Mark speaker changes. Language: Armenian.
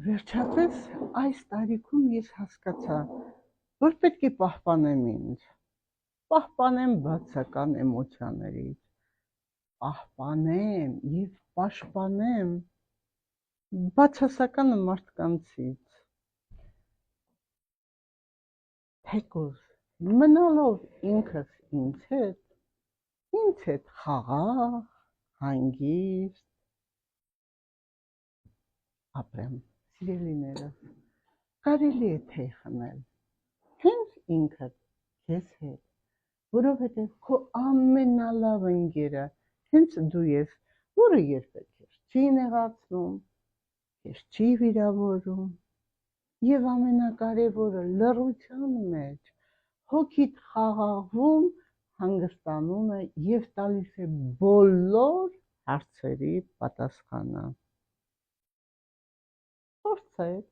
Speaker 1: Վերջապես այս տարիքում ես հասկացա, որ պետք է պահպանեմ ինձ, պահպանեմ բացական էմոցիաներից, պահպանեմ և պաշտպանեմ բացասական մարդկանցից, թեկուզ մնալով ինքս ինձ հետ խաղաղ, հանգիստ ապրեմ, սիրելիներս, կարելի է թեյ խմել, հենց ինքդ քեզ հետ, որովհետև քո ամենալավ ընկերը հենց դու ես, որը երբեք քեզ չի նեղացնում, քեզ չի վիրավորում, և ամենակարևորը լռության մեջ հոգիդ խաղաղվում, հանգստանում է և տալիս է բոլոր հարցերի պատասխանը։ Փորձեք